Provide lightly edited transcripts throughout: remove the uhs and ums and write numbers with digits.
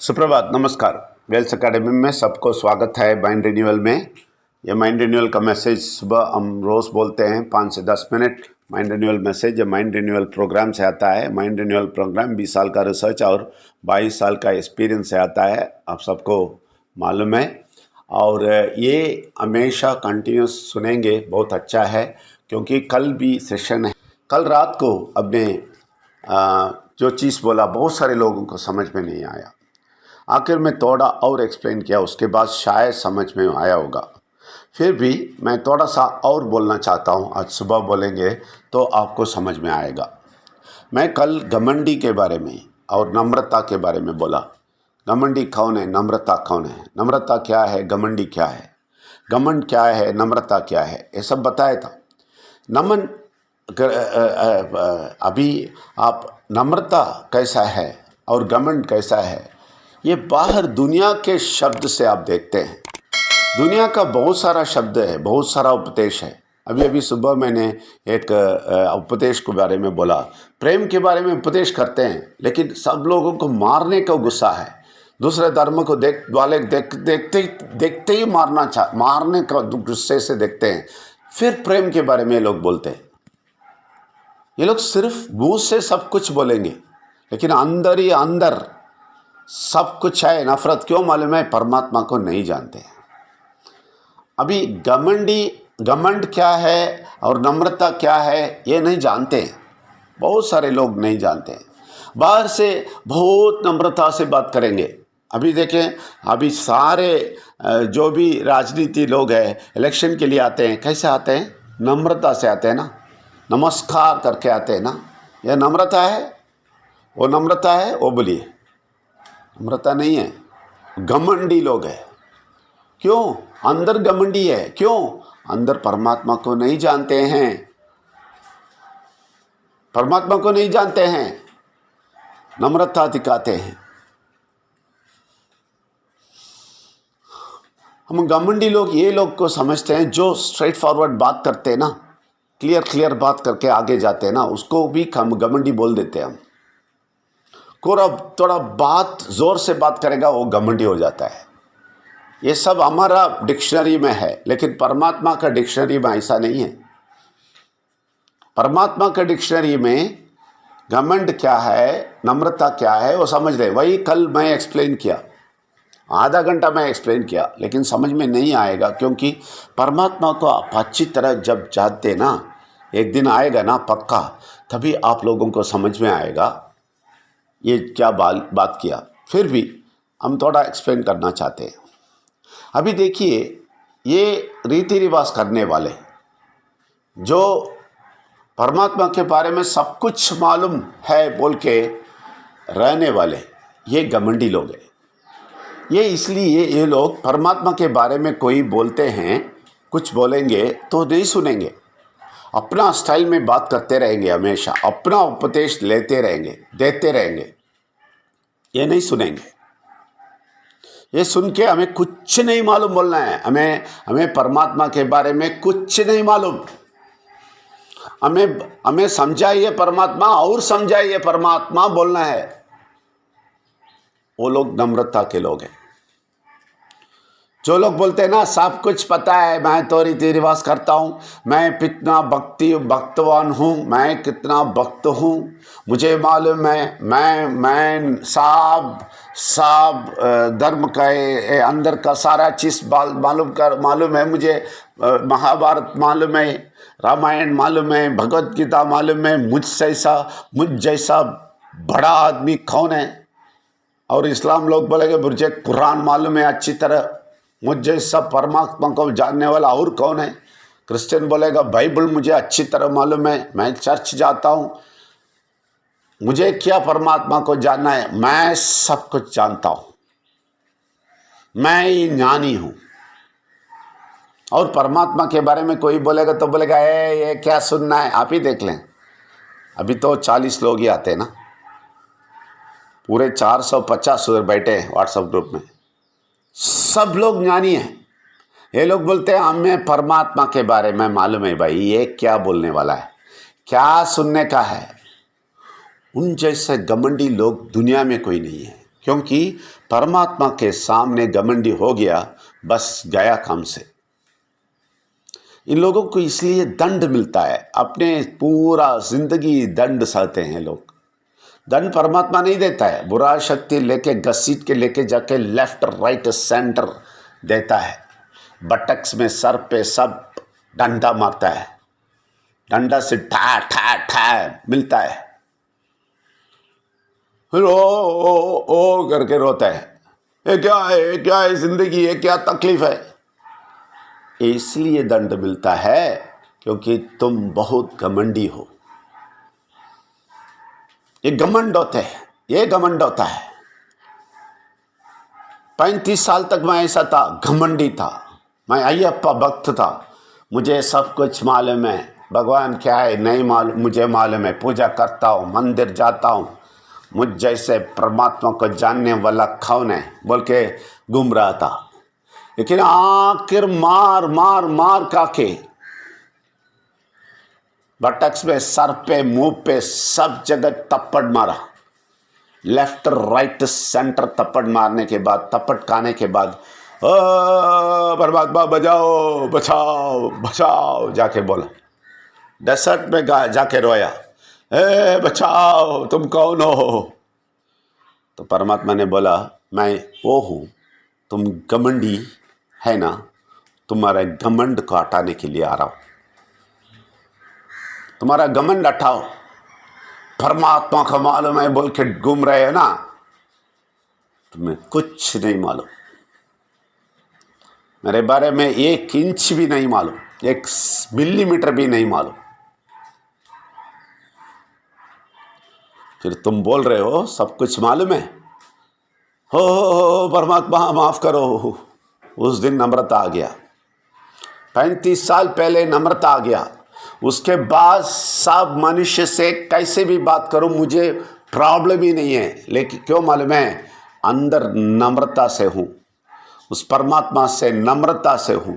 सुप्रभात, नमस्कार। Wales academy में सबको स्वागत है। माइंड रिन्यूअल में ये माइंड रिन्यूअल का मैसेज सुबह हम रोज़ बोलते हैं 5 से 10 मिनट। माइंड रिन्यूअल मैसेज ये माइंड रिन्यूअल प्रोग्राम से आता है। माइंड रिन्यूअल प्रोग्राम 20 साल का रिसर्च और 22 साल का एक्सपीरियंस से आता है, आप सबको मालूम है। और ये हमेशा कंटिन्यूस सुनेंगे, बहुत अच्छा है, क्योंकि कल भी सेशन है। कल रात को अपने जो चीज़ बोला बहुत सारे लोगों को समझ में नहीं आया। आखिर में थोड़ा और एक्सप्लेन किया, उसके बाद शायद समझ में आया होगा। फिर भी मैं थोड़ा सा और बोलना चाहता हूँ। आज सुबह बोलेंगे तो आपको समझ में आएगा। मैं कल घमंडी के बारे में और नम्रता के बारे में बोला। घमंडी कौन है, नम्रता कौन है, नम्रता क्या है, घमंडी क्या है, घमंड क्या है, नम्रता क्या है, ये सब बताया था। नमन अभी आप नम्रता कैसा है और घमंड कैसा है, ये बाहर दुनिया के शब्द से आप देखते हैं। दुनिया का बहुत सारा शब्द है, बहुत सारा उपदेश है। अभी अभी सुबह मैंने एक उपदेश के बारे में बोला। प्रेम के बारे में उपदेश करते हैं, लेकिन सब लोगों को मारने का गुस्सा है। दूसरे धर्म को देखते ही मारने का गुस्से से देखते हैं। फिर प्रेम के बारे में लोग बोलते हैं। ये लोग सिर्फ मुँह से सब कुछ बोलेंगे, लेकिन अंदर ही अंदर सब कुछ है नफरत। क्यों मालूम है? परमात्मा को नहीं जानते। अभी घमंड क्या है और नम्रता क्या है ये नहीं जानते। बहुत सारे लोग नहीं जानते। बाहर से बहुत नम्रता से बात करेंगे। अभी देखें, अभी सारे जो भी राजनीति लोग हैं इलेक्शन के लिए आते हैं, कैसे आते हैं? नम्रता से आते हैं ना, नमस्कार करके आते हैं ना। यह नम्रता है? वो नम्रता है? वो बोलिए, नम्रता नहीं है। घमंडी लोग हैं। क्यों? अंदर घमंडी है। क्यों? अंदर परमात्मा को नहीं जानते हैं। परमात्मा को नहीं जानते हैं, नम्रता दिखाते हैं। हम घमंडी लोग ये लोग को समझते हैं जो स्ट्रेट फॉरवर्ड बात करते हैं ना, क्लियर बात करके आगे जाते हैं ना, उसको भी हम घमंडी बोल देते हैं। हम थोड़ा बात ज़ोर से बात करेगा वो घमंडी हो जाता है। ये सब हमारा डिक्शनरी में है, लेकिन परमात्मा का डिक्शनरी में ऐसा नहीं है। परमात्मा का डिक्शनरी में घमंड क्या है, नम्रता क्या है, वो समझ रहे। वही कल मैं एक्सप्लेन किया, आधा घंटा मैं एक्सप्लेन किया, लेकिन समझ में नहीं आएगा, क्योंकि परमात्मा को आप अच्छी तरह जब जानते ना, एक दिन आएगा ना पक्का, तभी आप लोगों को समझ में आएगा ये क्या बात किया। फिर भी हम थोड़ा एक्सप्लेन करना चाहते हैं। अभी देखिए, ये रीति रिवाज करने वाले जो परमात्मा के बारे में सब कुछ मालूम है बोल के रहने वाले, ये घमंडी लोग हैं। ये इसलिए ये लोग परमात्मा के बारे में कोई बोलते हैं, कुछ बोलेंगे तो नहीं सुनेंगे। अपना स्टाइल में बात करते रहेंगे, हमेशा अपना उपदेश लेते रहेंगे, देते रहेंगे। ये नहीं सुनेंगे। ये सुन के हमें कुछ नहीं मालूम बोलना है। हमें परमात्मा के बारे में कुछ नहीं मालूम। हमें समझाइए परमात्मा और समझाइए परमात्मा बोलना है। वो लोग नम्रता के लोग हैं। जो लोग बोलते हैं ना सब कुछ पता है, मैं तो रीति रिवाज करता हूँ, मैं कितना भक्तवान हूँ, मैं कितना भक्त हूँ, मुझे मालूम है, मैं सब धर्म का अंदर का सारा चीज़ मालूम है मुझे। महाभारत मालूम है, रामायण मालूम है, भगवत गीता मालूम है। मुझ जैसा बड़ा आदमी कौन है? और इस्लाम लोग बोलेंगे मुझे कुरान मालूम है अच्छी तरह। मुझ जैसा परमात्मा को जानने वाला और कौन है? क्रिश्चियन बोलेगा बाइबल मुझे अच्छी तरह मालूम है, मैं चर्च जाता हूँ, मुझे क्या परमात्मा को जानना है? मैं सब कुछ जानता हूँ, मैं ही ज्ञानी हूँ। और परमात्मा के बारे में कोई बोलेगा तो बोलेगा ये क्या सुनना है? आप ही देख लें, अभी तो 40 लोग ही आते हैं ना, पूरे 450 उधर बैठे हैं व्हाट्सएप ग्रुप में, सब लोग ज्ञानी हैं। ये लोग बोलते हैं हमें परमात्मा के बारे में मालूम है। भाई ये क्या बोलने वाला है, क्या सुनने का है? उन जैसे घमंडी लोग दुनिया में कोई नहीं है। क्योंकि परमात्मा के सामने घमंडी हो गया, बस गया काम से। इन लोगों को इसलिए दंड मिलता है, अपने पूरा जिंदगी दंड सहते हैं लोग। दंड परमात्मा नहीं देता है, बुरा शक्ति लेके घसीट के लेके जाके लेफ्ट राइट सेंटर देता है। बटक्स में, सर पे सब डंडा मारता है, डंडा से ठा ठा ठा मिलता है, फिर ओ करके रोता है, ये क्या है जिंदगी, ये क्या तकलीफ है। इसलिए दंड मिलता है क्योंकि तुम बहुत घमंडी हो। ये घमंड होता है। 35 साल तक मैं ऐसा था, घमंडी था। मैं अय्यप्पा भक्त था, मुझे सब कुछ मालूम है, भगवान क्या है नहीं मालूम, मुझे मालूम है, पूजा करता हूँ, मंदिर जाता हूँ, मुझ जैसे परमात्मा को जानने वाला कौन है बोल के घूम रहा था। लेकिन आखिर मार मार मार काके बटक्स में, सर पे, मुंह पे, सब जगह तप्पड़ मारा, लेफ्ट राइट सेंटर तप्पड़ मारने के बाद, तप्पड़ खाने के बाद, परमात्मा बचाओ बचाओ बचाओ जाके बोला। डेसर्ट में जाके रोया, बचाओ, तुम कौन हो? तो परमात्मा ने बोला, मैं वो हूँ, तुम घमंडी है ना, तुम्हारे घमंड को हटाने के लिए आ रहा हूँ। तुम्हारा घमंड हटाओ, परमात्मा का मालूम है बोल के घूम रहे हो ना, तुम्हें कुछ नहीं मालूम, मेरे बारे में 1 इंच भी नहीं मालूम, 1 मिलीमीटर भी नहीं मालूम। फिर तुम बोल रहे हो सब कुछ मालूम है, हो परमात्मा माफ करो। उस दिन नम्रता आ गया, 35 साल पहले नम्रता आ गया। उसके बाद सब मनुष्य से कैसे भी बात करूं, मुझे प्रॉब्लम ही नहीं है। लेकिन क्यों मालूम है, अंदर नम्रता से हूं, उस परमात्मा से नम्रता से हूं,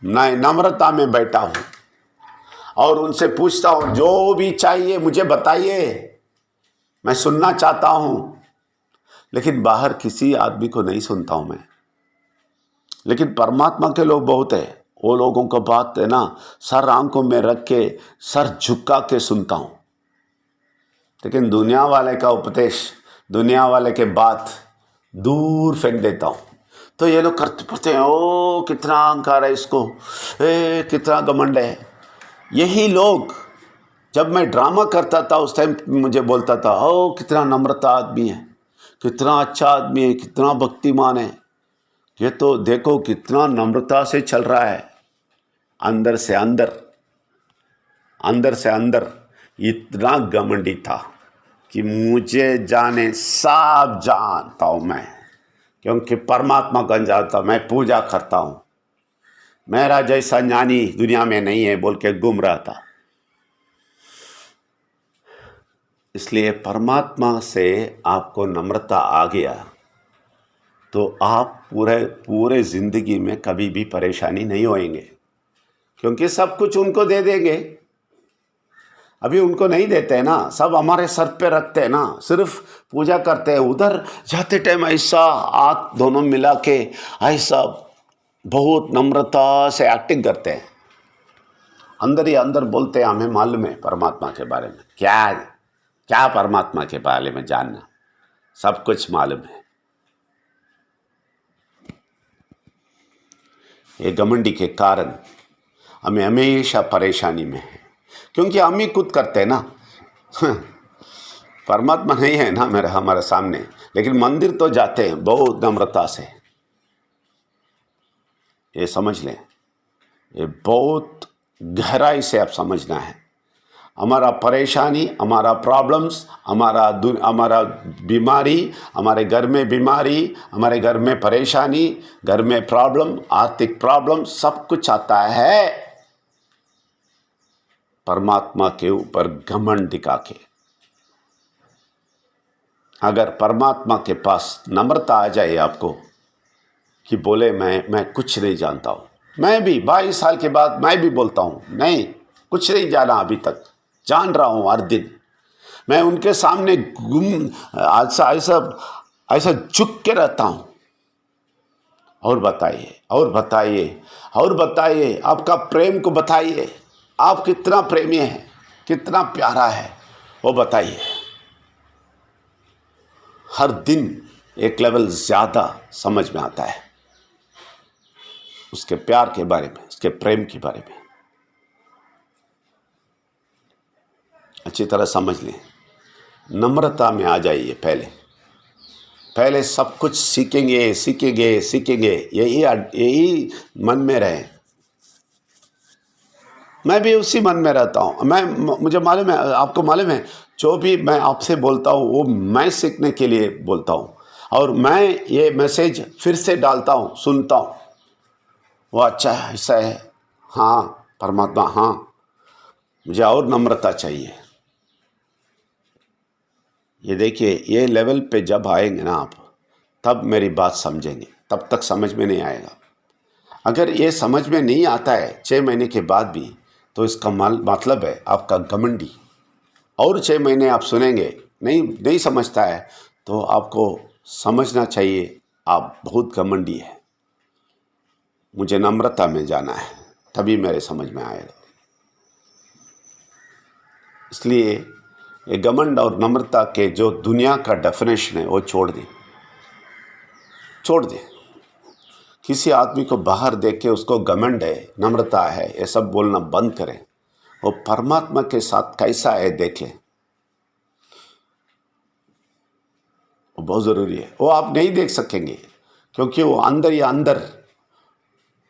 मैं नम्रता में बैठा हूं और उनसे पूछता हूं जो भी चाहिए मुझे बताइए, मैं सुनना चाहता हूं। लेकिन बाहर किसी आदमी को नहीं सुनता हूं मैं। लेकिन परमात्मा के लोग बहुत है, वो लोगों को बात है ना, सर आंखों में रख के, सर झुका के सुनता हूं। लेकिन दुनिया वाले का उपदेश, दुनिया वाले के बात दूर फेंक देता हूं। तो ये लोग करते पड़ते हैं, ओ कितना अहंकार है इसको, कितना घमंड है। यही लोग जब मैं ड्रामा करता था उस टाइम मुझे बोलता था, ओ कितना नम्रता आदमी है, कितना अच्छा आदमी है, कितना भक्तिमान है, ये तो देखो कितना नम्रता से चल रहा है। अंदर से अंदर, अंदर से अंदर इतना घमंडी था कि मुझे जाने सब जानता हूँ मैं, क्योंकि परमात्मा को जानता, मैं पूजा करता हूँ, मेरा जैसा ज्ञानी दुनिया में नहीं है बोल के घूम रहा था। इसलिए परमात्मा से आपको नम्रता आ गया तो आप पूरे ज़िंदगी में कभी भी परेशानी नहीं होएंगे, क्योंकि सब कुछ उनको दे देंगे। अभी उनको नहीं देते हैं ना, सब हमारे सर पे रखते हैं ना, सिर्फ पूजा करते हैं। उधर जाते टाइम ऐसा हाथ दोनों मिला के ऐसा बहुत नम्रता से एक्टिंग करते हैं, अंदर ही अंदर बोलते हैं हमें मालूम है परमात्मा के बारे में। क्या परमात्मा के बारे में जानना, सब कुछ मालूम है। ये घमंडी के कारण हमें हमेशा परेशानी में है, क्योंकि हम ही खुद करते हैं ना। परमात्मा नहीं है ना हमारे सामने, लेकिन मंदिर तो जाते हैं बहुत नम्रता से। ये समझ लें, ये बहुत गहराई से आप समझना है। हमारा परेशानी, हमारा प्रॉब्लम्स, हमारा बीमारी, हमारे घर में बीमारी, हमारे घर में परेशानी, घर में प्रॉब्लम, आर्थिक प्रॉब्लम, सब कुछ आता है परमात्मा के ऊपर घमंड दिखा के। अगर परमात्मा के पास नम्रता आ जाए आपको कि बोले मैं कुछ नहीं जानता हूँ, मैं भी 22 साल के बाद मैं भी बोलता हूँ नहीं कुछ नहीं जाना, अभी तक जान रहा हूँ हर दिन। मैं उनके सामने ऐसा झुक के रहता हूँ। और बताइए, और बताइए, और बताइए, आपका प्रेम को बताइए, आप कितना प्रेमी है, कितना प्यारा है, वो बताइए। हर दिन एक लेवल ज़्यादा समझ में आता है उसके प्यार के बारे में, उसके प्रेम के बारे में। अच्छी तरह समझ लें, नम्रता में आ जाइए। पहले सब कुछ सीखेंगे सीखेंगे सीखेंगे, यही मन में रहे। मैं भी उसी मन में रहता हूँ। मुझे मालूम है, आपको मालूम है, जो भी मैं आपसे बोलता हूँ वो मैं सीखने के लिए बोलता हूँ, और मैं ये मैसेज फिर से डालता हूँ, सुनता हूँ। वो अच्छा है, ऐसा है, हाँ परमात्मा, हाँ मुझे और नम्रता चाहिए। ये देखिए, ये लेवल पे जब आएंगे ना आप, तब मेरी बात समझेंगे, तब तक समझ में नहीं आएगा। अगर ये समझ में नहीं आता है 6 महीने के बाद भी, तो इसका मतलब है आपका घमंडी। और 6 महीने आप सुनेंगे, नहीं समझता है, तो आपको समझना चाहिए आप बहुत घमंडी है। मुझे नम्रता में जाना है, तभी मेरे समझ में आएगा। इसलिए ये घमंड और नम्रता के जो दुनिया का डेफिनेशन है वो छोड़ दें। किसी आदमी को बाहर देख के उसको घमंड है, नम्रता है, ये सब बोलना बंद करें। वो परमात्मा के साथ कैसा है देख लें, वो बहुत ज़रूरी है। वो आप नहीं देख सकेंगे, क्योंकि वो अंदर ही अंदर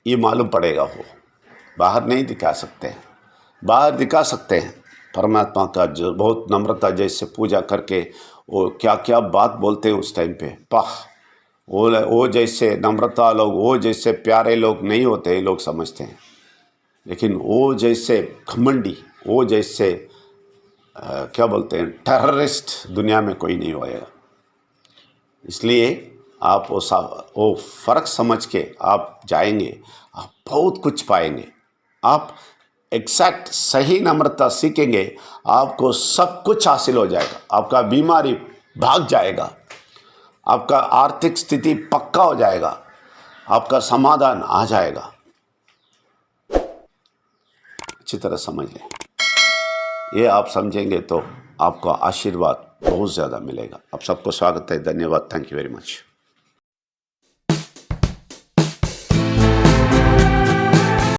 ये मालूम पड़ेगा। वो बाहर नहीं दिखा सकते हैं। बाहर दिखा सकते हैं परमात्मा का, जो बहुत नम्रता जैसे पूजा करके वो क्या क्या बात बोलते हैं उस टाइम पे, पाह वो जैसे नम्रता लोग, वो जैसे प्यारे लोग नहीं होते, लोग समझते हैं। लेकिन वो जैसे घमंडी, वो जैसे क्या बोलते हैं, टेररिस्ट दुनिया में कोई नहीं होएगा। इसलिए आप वो फ़र्क समझ के आप जाएंगे, आप बहुत कुछ पाएंगे। आप एग्जैक्ट सही नम्रता सीखेंगे, आपको सब कुछ हासिल हो जाएगा। आपका बीमारी भाग जाएगा, आपका आर्थिक स्थिति पक्का हो जाएगा, आपका समाधान आ जाएगा। अच्छी तरह समझ लें, ये आप समझेंगे तो आपको आशीर्वाद बहुत ज़्यादा मिलेगा। आप सबको स्वागत है, धन्यवाद, थैंक यू वेरी मच।